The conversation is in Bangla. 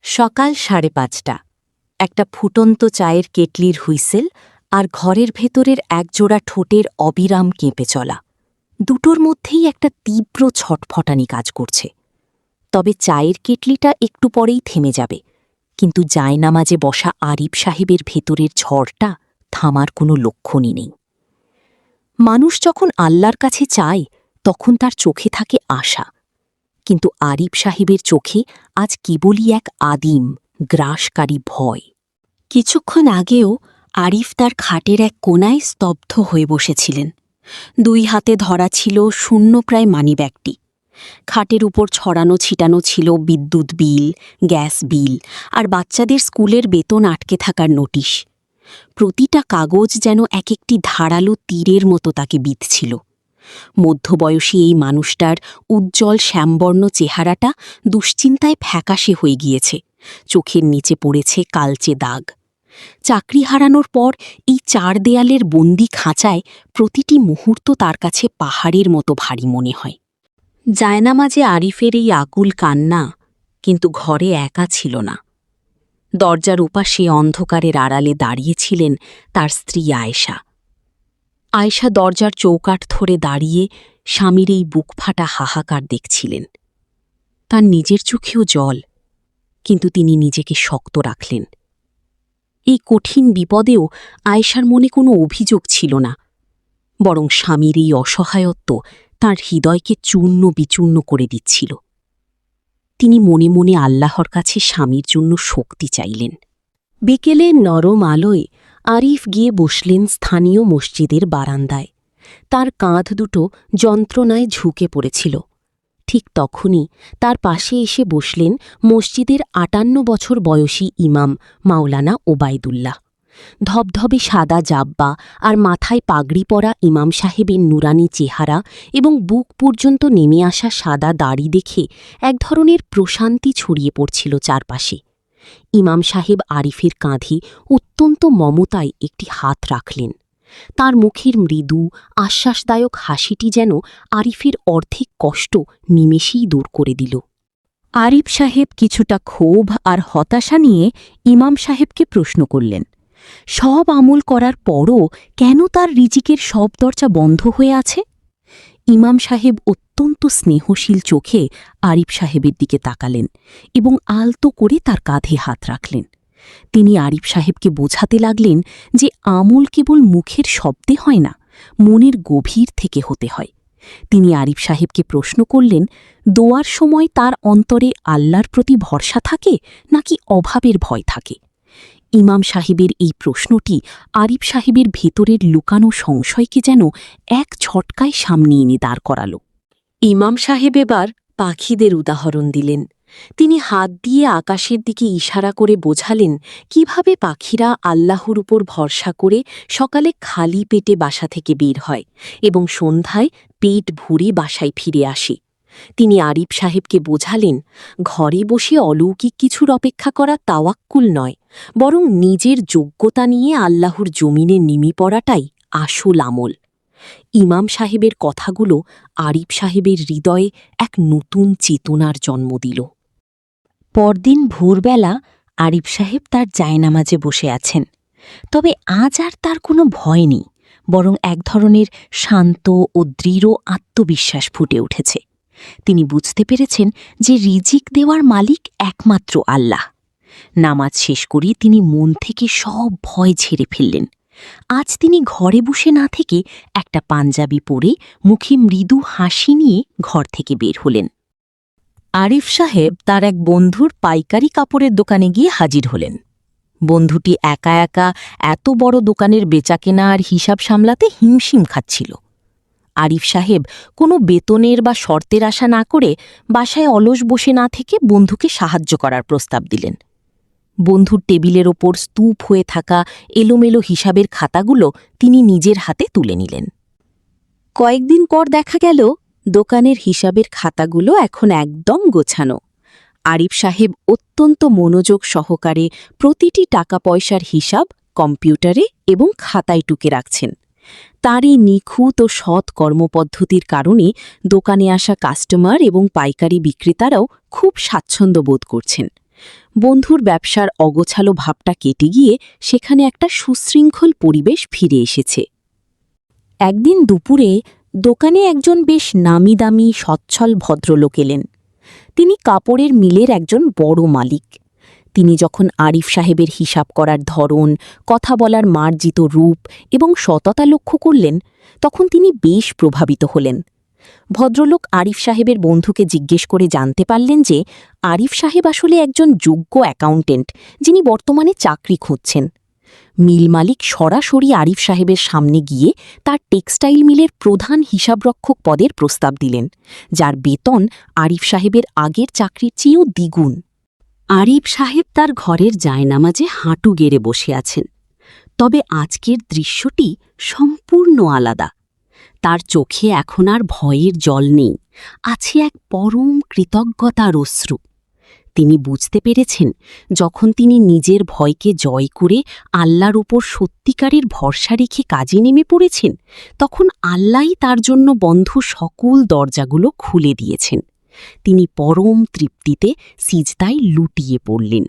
সকাল ৫:৩০। একটা ফুটন্ত চায়ের কেটলির হুইসেল আর ঘরের ভেতরের একজোড়া ঠোঁটের অবিরাম কেঁপে চলা, দুটোর মধ্যেই একটা তীব্র ছটফটানি কাজ করছে। তবে চায়ের কেটলিটা একটু পরেই থেমে যাবে, কিন্তু জায়নামাজে বসা আরিফ সাহেবের ভেতরের ঝড়টা থামার কোনো লক্ষণই নেই। মানুষ যখন আল্লাহর কাছে চায় তখন তার চোখে থাকে আশা, কিন্তু আরিফ সাহেবের চোখে আজ কেবলই এক আদিম গ্রাসকারী ভয়। কিছুক্ষণ আগেও আরিফ তার খাটের এক কোণায় স্তব্ধ হয়ে বসেছিলেন। 2 হাতে ধরা ছিল শূন্যপ্রায় মানিব্যাগটি। খাটের উপর ছড়ানো ছিটানো ছিল বিদ্যুৎ বিল, গ্যাস বিল আর বাচ্চাদের স্কুলের বেতন আটকে থাকার নোটিশ। প্রতিটা কাগজ যেন এক একটি ধারালো তীরের মতো তাকে বিঁধছিল। মধ্যবয়সী এই মানুষটার উজ্জ্বল শ্যামবর্ণ চেহারাটা দুশ্চিন্তায় ফ্যাকাশে হয়ে গিয়েছে, চোখের নিচে পড়েছে কালচে দাগ। চাকরি হারানোর পর এই 4 দেয়ালের বন্দি খাঁচায় প্রতিটি মুহূর্ত তার কাছে পাহাড়ের মতো ভারী মনে হয়। জায়নামাজে আরিফের এই আকুল কান্না কিন্তু ঘরে একা ছিল না। দরজার ওপাশে অন্ধকারের আড়ালে দাঁড়িয়েছিলেন তার স্ত্রী আয়েশা। আয়েশা দরজার চৌকাঠ ধরে দাঁড়িয়ে স্বামীর এই বুকফাটা হাহাকার দেখছিলেন। তার নিজের চোখেও জল, কিন্তু তিনি নিজেকে শক্ত রাখলেন। এই কঠিন বিপদেও আয়েশার মনে কোনো অভিযোগ ছিল না, বরং স্বামীর এই অসহায়ত্ব তাঁর হৃদয়কে চূর্ণ বিচূর্ণ করে দিচ্ছিল। তিনি মনে মনে আল্লাহর কাছে স্বামীর জন্য শক্তি চাইলেন। বিকেলে নরম আলোয় আরিফ গিয়ে বসলেন স্থানীয় মসজিদের বারান্দায়। তার কাঁধ দুটো যন্ত্রণায় ঝুঁকে পড়েছিল। ঠিক তখনই তার পাশে এসে বসলেন মসজিদের ৫৮ বছর বয়সী ইমাম মাওলানা ওবায়দুল্লাহ। ধবধবে সাদা জাব্বা আর মাথায় পাগড়ি পরা ইমাম সাহেবের নুরানি চেহারা এবং বুক পর্যন্ত নেমে আসা সাদা দাড়ি দেখে এক ধরনের প্রশান্তি ছড়িয়ে পড়ছিল চারপাশে। ইমাম সাহেব আরিফের কাঁধে অত্যন্ত মমতায় একটি হাত রাখলেন। তার মুখের মৃদু আশ্বাসদায়ক হাসিটি যেন আরিফের অর্ধেক কষ্ট নিমেষেই দূর করে দিল। আরিফ সাহেব কিছুটা ক্ষোভ আর হতাশা নিয়ে ইমাম সাহেবকে প্রশ্ন করলেন, সব আমল করার পরও কেন তার রিজিকের সব দরজা বন্ধ হয়ে আছে? ইমাম সাহেব অত্যন্ত স্নেহশীল চোখে আরিফ সাহেবের দিকে তাকালেন এবং আলতো করে তার কাঁধে হাত রাখলেন। তিনি আরিফ সাহেবকে বোঝাতে লাগলেন যে আমল কেবল মুখের শব্দে হয় না, মনের গভীর থেকে হতে হয়। তিনি আরিফ সাহেবকে প্রশ্ন করলেন, দোয়ার সময় তার অন্তরে আল্লাহর প্রতি ভরসা থাকে নাকি অভাবের ভয় থাকে? ইমাম সাহেবের এই প্রশ্নটি আরিফ সাহেবের ভেতরের লুকানো সংশয়কে যেন এক ঝটকায় সামনে এনে দাঁড় করাল। ইমাম সাহেব এবার পাখিদের উদাহরণ দিলেন। তিনি হাত দিয়ে আকাশের দিকে ইশারা করে বোঝালেন কিভাবে পাখিরা আল্লাহর উপর ভরসা করে সকালে খালি পেটে বাসা থেকে বের হয় এবং সন্ধ্যায় পেট ভরে বাসায় ফিরে আসে। তিনি আরিফ সাহেবকে বোঝালেন, ঘরে বসে অলৌকিক কিছুর অপেক্ষা করা তাওয়াক্কুল নয়, বরং নিজের যোগ্যতা নিয়ে আল্লাহর জমিনে নেমে পড়াটাই আসল আমল। ইমাম সাহেবের কথাগুলো আরিফ সাহেবের হৃদয়ে এক নতুন চেতনার জন্ম দিল। পরদিন ভোরবেলা আরিফ সাহেব তার জায়নামাজে বসে আছেন। তবে আজ আর তার কোনো ভয় নেই, বরং এক ধরনের শান্ত ও দৃঢ় আত্মবিশ্বাস ফুটে উঠেছে। তিনি বুঝতে পেরেছেন যে রিজিক দেওয়ার মালিক একমাত্র আল্লাহ। নামাজ শেষ করে তিনি মন থেকে সব ভয় ঝেড়ে ফেললেন। আজ তিনি ঘরে বসে না থেকে একটা পাঞ্জাবি পরে মুখে মৃদু হাসি নিয়ে ঘর থেকে বের হলেন। আরিফ সাহেব তার এক বন্ধুর পাইকারি কাপড়ের দোকানে গিয়ে হাজির হলেন। বন্ধুটি একা একা এত বড় দোকানের বেচাকেনা আর হিসাব সামলাতে হিমশিম খাচ্ছিল। আরিফ সাহেব কোনো বেতনের বা শর্তের আশা না করে বাসায় অলস বসে না থেকে বন্ধুকে সাহায্য করার প্রস্তাব দিলেন। বন্ধুর টেবিলের ওপর স্তূপ হয়ে থাকা এলোমেলো হিসাবের খাতাগুলো তিনি নিজের হাতে তুলে নিলেন। কয়েকদিন পর দেখা গেল দোকানের হিসাবের খাতাগুলো এখন একদম গোছানো। আরিফ সাহেব অত্যন্ত মনোযোগ সহকারে প্রতিটি টাকা পয়সার হিসাব কম্পিউটারে এবং খাতায় টুকে রাখছেন। তার এই নিখুঁত ও সৎ কর্মপদ্ধতির কারণে দোকানে আসা কাস্টমার এবং পাইকারি বিক্রেতারাও খুব স্বাচ্ছন্দ্য বোধ করছেন। বন্ধুর ব্যবসার অগোছালো ভাবটা কেটে গিয়ে সেখানে একটা সুশৃঙ্খল পরিবেশ ফিরে এসেছে। একদিন দুপুরে দোকানে একজন বেশ নামিদামি সচ্ছল ভদ্রলোক এলেন। তিনি কাপড়ের মিলের একজন বড় মালিক। তিনি যখন আরিফ সাহেবের হিসাব করার ধরন, কথা বলার মার্জিত রূপ এবং সততা লক্ষ্য করলেন, তখন তিনি বেশ প্রভাবিত হলেন। ভদ্রলোক আরিফ সাহেবের বন্ধুকে জিজ্ঞেস করে জানতে পারলেন যে আরিফ সাহেব আসলে একজন যোগ্য অ্যাকাউন্টেন্ট, যিনি বর্তমানে চাকরি খুঁজছেন। মিল মালিক সরাসরি আরিফ সাহেবের সামনে গিয়ে তার টেক্সটাইল মিলের প্রধান হিসাবরক্ষক পদের প্রস্তাব দিলেন, যার বেতন আরিফ সাহেবের আগের চাকরির চেয়েও দ্বিগুণ। আরিফ সাহেব তার ঘরের জায়নামাজে হাঁটু গেড়ে বসে আছেন। তবে আজকের দৃশ্যটি সম্পূর্ণ আলাদা। তার চোখে এখন আর ভয়ের জল নেই, আছে এক পরম কৃতজ্ঞতার অশ্রু। তিনি বুঝতে পেরেছেন, যখন তিনি নিজের ভয়কে জয় করে আল্লাহর উপর সত্যিকারের ভরসা রেখে কাজে নেমে পড়েছেন, তখন আল্লাহই তার জন্য বন্ধ সকল দরজাগুলো খুলে দিয়েছেন। তিনি পরম তৃপ্তিতে সিজদায় লুটিয়ে পড়লেন।